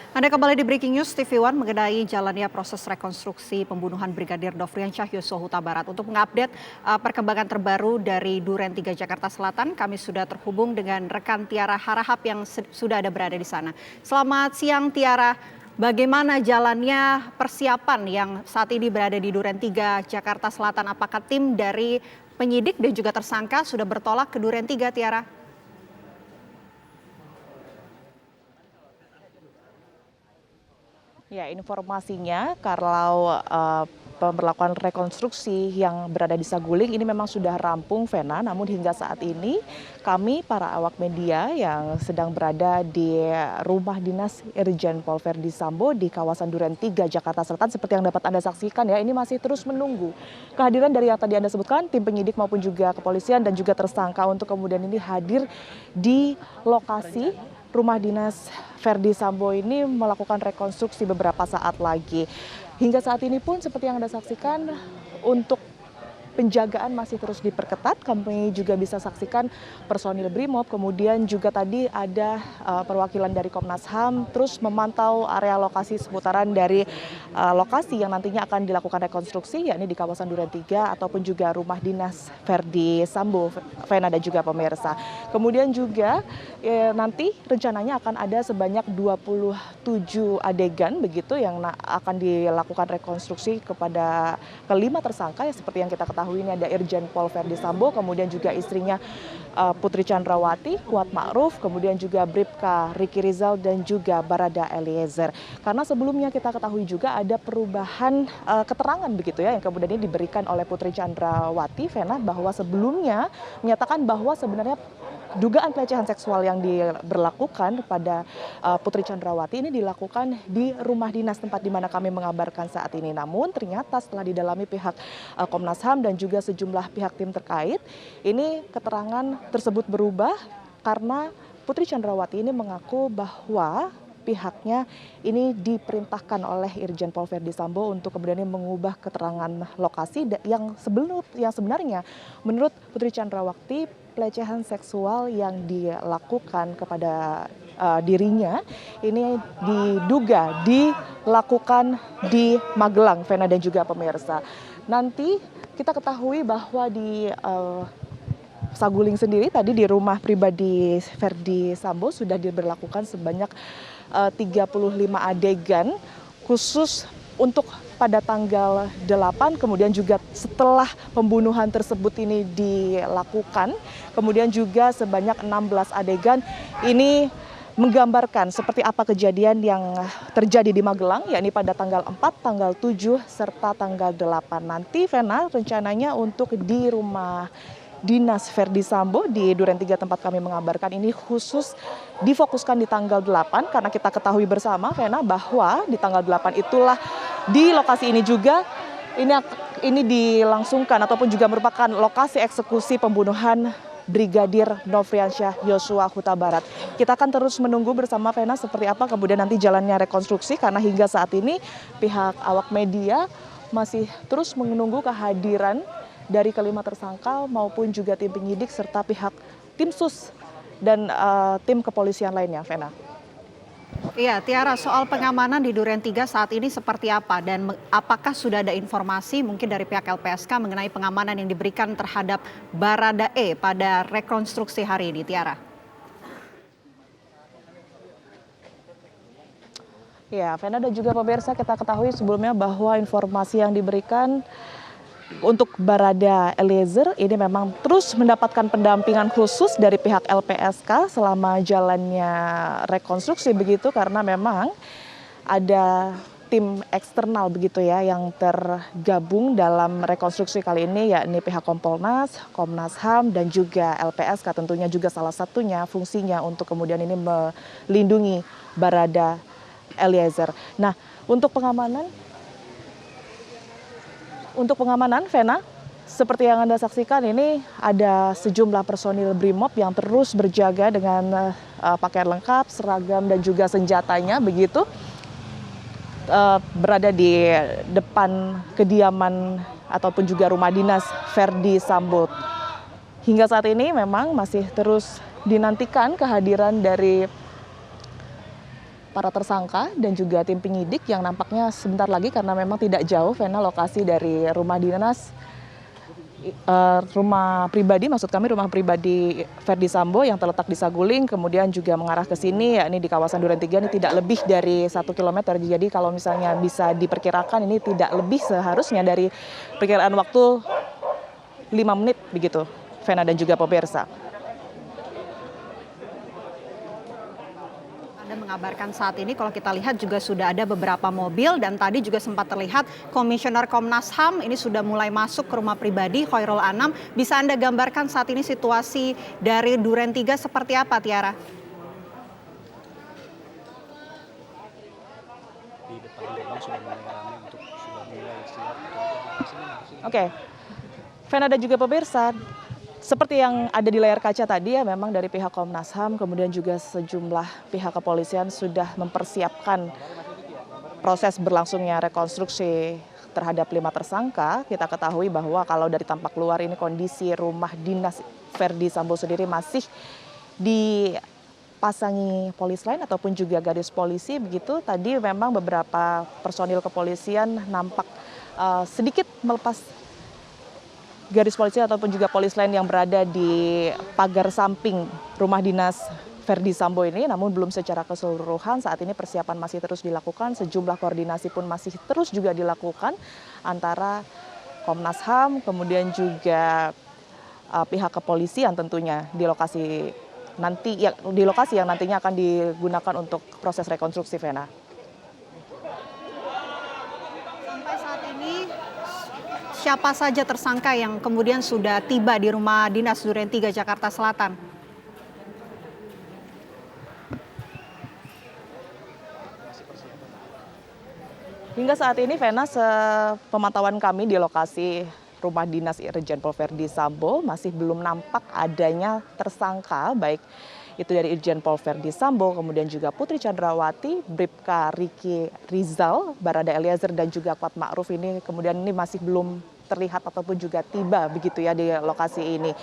Anda kembali di Breaking News TV One mengenai jalannya proses rekonstruksi pembunuhan Brigadir Nofriansyah Yosua Huta Barat. Untuk mengupdate perkembangan terbaru dari Duren 3 Jakarta Selatan, kami sudah terhubung dengan rekan Tiara Harahap yang sudah ada berada di sana. Selamat siang Tiara, bagaimana jalannya persiapan yang saat ini berada di Duren 3 Jakarta Selatan? Apakah tim dari penyidik dan juga tersangka sudah bertolak ke Duren 3, Tiara? Ya, informasinya kalau pemberlakuan rekonstruksi yang berada di Saguling ini memang sudah rampung, Vena. Namun hingga saat ini kami para awak media yang sedang berada di rumah dinas Irjen Pol Verdi Sambo di kawasan Duren 3 Jakarta Selatan seperti yang dapat Anda saksikan ya, ini masih terus menunggu kehadiran dari yang tadi Anda sebutkan, tim penyidik maupun juga kepolisian dan juga tersangka untuk kemudian ini hadir di lokasi rumah dinas Verdi Sambo ini melakukan rekonstruksi beberapa saat lagi. Hingga saat ini pun seperti yang Anda saksikan, untuk penjagaan masih terus diperketat. Kami juga bisa saksikan personil BRIMOB, kemudian juga tadi ada perwakilan dari Komnas HAM terus memantau area lokasi seputaran dari lokasi yang nantinya akan dilakukan rekonstruksi, yakni di kawasan Duren 3 ataupun juga rumah dinas Verdi Sambo, Vena dan juga pemirsa. Kemudian juga nanti rencananya akan ada sebanyak 27 adegan begitu yang akan dilakukan rekonstruksi kepada kelima tersangka ya, seperti yang kita ketahui ini ada Irjen Pol Verdi Sambo, kemudian juga istrinya Putri Chandrawati, Kuat Ma'ruf, kemudian juga Bribka Riki Rizal dan juga Barada Eliezer. Karena sebelumnya kita ketahui juga ada perubahan keterangan begitu ya yang kemudian ini diberikan oleh Putri Chandrawati, Vena, bahwa sebelumnya menyatakan bahwa sebenarnya dugaan pelecehan seksual yang diberlakukan pada Putri Chandrawati ini dilakukan di rumah dinas tempat di mana kami mengabarkan saat ini. Namun ternyata setelah didalami pihak Komnas HAM dan juga sejumlah pihak tim terkait, ini keterangan tersebut berubah karena Putri Chandrawati ini mengaku bahwa pihaknya ini diperintahkan oleh Irjen Pol Verdi Sambo untuk kemudian mengubah keterangan lokasi yang sebenarnya menurut Putri Chandrawati pelecehan seksual yang dilakukan kepada dirinya ini diduga dilakukan di Magelang, Vena dan juga pemirsa. Nanti kita ketahui bahwa di Saguling sendiri tadi di rumah pribadi Verdi Sambo sudah diberlakukan sebanyak 35 adegan khusus untuk pada tanggal 8, kemudian juga setelah pembunuhan tersebut ini dilakukan, kemudian juga sebanyak 16 adegan ini menggambarkan seperti apa kejadian yang terjadi di Magelang, yakni pada tanggal 4, tanggal 7, serta tanggal 8. Nanti Vena rencananya untuk di rumah dinas Verdi Sambo di Duren 3 tempat kami mengabarkan ini khusus difokuskan di tanggal 8 karena kita ketahui bersama, Vena, bahwa di tanggal 8 itulah di lokasi ini juga ini dilangsungkan ataupun juga merupakan lokasi eksekusi pembunuhan Brigadir Nofriansyah Yosua Huta Barat. Kita akan terus menunggu bersama, Vena, seperti apa kemudian nanti jalannya rekonstruksi karena hingga saat ini pihak awak media masih terus menunggu kehadiran dari kelima tersangka maupun juga tim penyidik serta pihak tim sus dan tim kepolisian lainnya, Vena. Iya, Tiara, soal pengamanan di Duren 3 saat ini seperti apa dan apakah sudah ada informasi mungkin dari pihak LPSK mengenai pengamanan yang diberikan terhadap Baradae pada rekonstruksi hari ini, Tiara? Ya, Vena dan juga pemirsa, kita ketahui sebelumnya bahwa informasi yang diberikan untuk Barada Eliezer ini memang terus mendapatkan pendampingan khusus dari pihak LPSK selama jalannya rekonstruksi begitu, karena memang ada tim eksternal begitu ya yang tergabung dalam rekonstruksi kali ini, yakni pihak Kompolnas, Komnas HAM dan juga LPSK, tentunya juga salah satunya fungsinya untuk kemudian ini melindungi Barada Eliezer. Nah, untuk pengamanan, Vena, seperti yang Anda saksikan ini ada sejumlah personil BRIMOB yang terus berjaga dengan pakaian lengkap, seragam dan juga senjatanya begitu berada di depan kediaman ataupun juga rumah dinas Verdi Sambo. Hingga saat ini memang masih terus dinantikan kehadiran dari para tersangka dan juga tim penyidik yang nampaknya sebentar lagi karena memang tidak jauh Vena lokasi dari rumah dinas rumah pribadi Verdi Sambo yang terletak di Saguling, kemudian juga mengarah ke sini, yakni di kawasan Duren 3 ini tidak lebih dari 1 kilometer. Jadi kalau misalnya bisa diperkirakan ini tidak lebih seharusnya dari perkiraan waktu 5 menit begitu, Vena dan juga pemirsa. Anda mengabarkan saat ini kalau kita lihat juga sudah ada beberapa mobil dan tadi juga sempat terlihat Komisioner Komnas HAM ini sudah mulai masuk ke rumah pribadi Khairul Anam. Bisa Anda gambarkan saat ini situasi dari Duren 3 seperti apa, Tiara? Di depan gerbang sudah mulai ramai untuk sudah mulai siap. Oke, Vena dan juga pemirsa, seperti yang ada di layar kaca tadi ya, memang dari pihak Komnas HAM kemudian juga sejumlah pihak kepolisian sudah mempersiapkan proses berlangsungnya rekonstruksi terhadap 5 tersangka. Kita ketahui bahwa kalau dari tampak luar ini kondisi rumah dinas Verdi Sambo sendiri masih dipasangi polis lain ataupun juga garis polisi begitu. Tadi memang beberapa personil kepolisian nampak sedikit melepas garis polisi ataupun juga polis lain yang berada di pagar samping rumah dinas Verdi Sambo ini, namun belum secara keseluruhan. Saat ini persiapan masih terus dilakukan, sejumlah koordinasi pun masih terus juga dilakukan antara Komnas HAM, kemudian juga pihak kepolisian tentunya di lokasi yang nantinya akan digunakan untuk proses rekonstruksi, Vena. Siapa saja tersangka yang kemudian sudah tiba di rumah dinas Duren 3 Jakarta Selatan? Hingga saat ini, Vena, pemantauan kami di lokasi rumah dinas Irjen Pol Verdi Sambo masih belum nampak adanya tersangka, baik itu dari Irjen Pol Verdi Sambo, kemudian juga Putri Chandrawati, Bribka Riki Rizal, Barada Eliezer dan juga Kuat Ma'ruf ini kemudian ini masih belum terlihat ataupun juga tiba begitu ya di lokasi ini.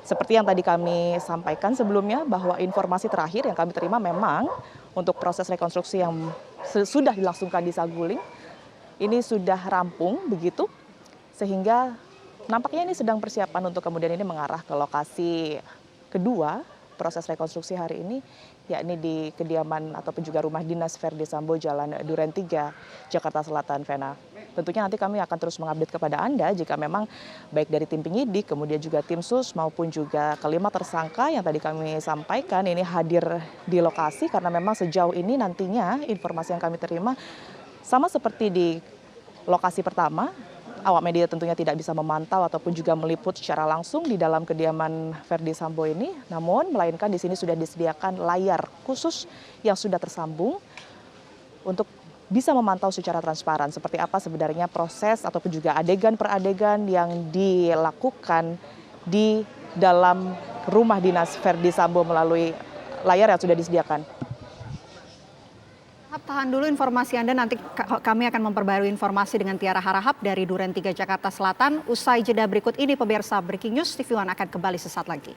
Seperti yang tadi kami sampaikan sebelumnya bahwa informasi terakhir yang kami terima memang untuk proses rekonstruksi yang sudah dilangsungkan di Saguling ini sudah rampung begitu, sehingga nampaknya ini sedang persiapan untuk kemudian ini mengarah ke lokasi kedua proses rekonstruksi hari ini, yakni di kediaman ataupun juga rumah dinas Verdi Sambo Jalan Duren 3 Jakarta Selatan, Vena. Tentunya nanti kami akan terus mengupdate kepada Anda jika memang baik dari tim penyidik, kemudian juga tim sus maupun juga kelima tersangka yang tadi kami sampaikan ini hadir di lokasi, karena memang sejauh ini nantinya informasi yang kami terima sama seperti di lokasi pertama. Awak media tentunya tidak bisa memantau ataupun juga meliput secara langsung di dalam kediaman Verdi Sambo ini, namun melainkan di sini sudah disediakan layar khusus yang sudah tersambung untuk bisa memantau secara transparan seperti apa sebenarnya proses ataupun juga adegan per adegan yang dilakukan di dalam rumah dinas Verdi Sambo melalui layar yang sudah disediakan. Tahan dulu informasi Anda, nanti kami akan memperbarui informasi dengan Tiara Harahap dari Duren 3 Jakarta Selatan. Usai jeda berikut ini, pemirsa, Breaking News TV One akan kembali sesaat lagi.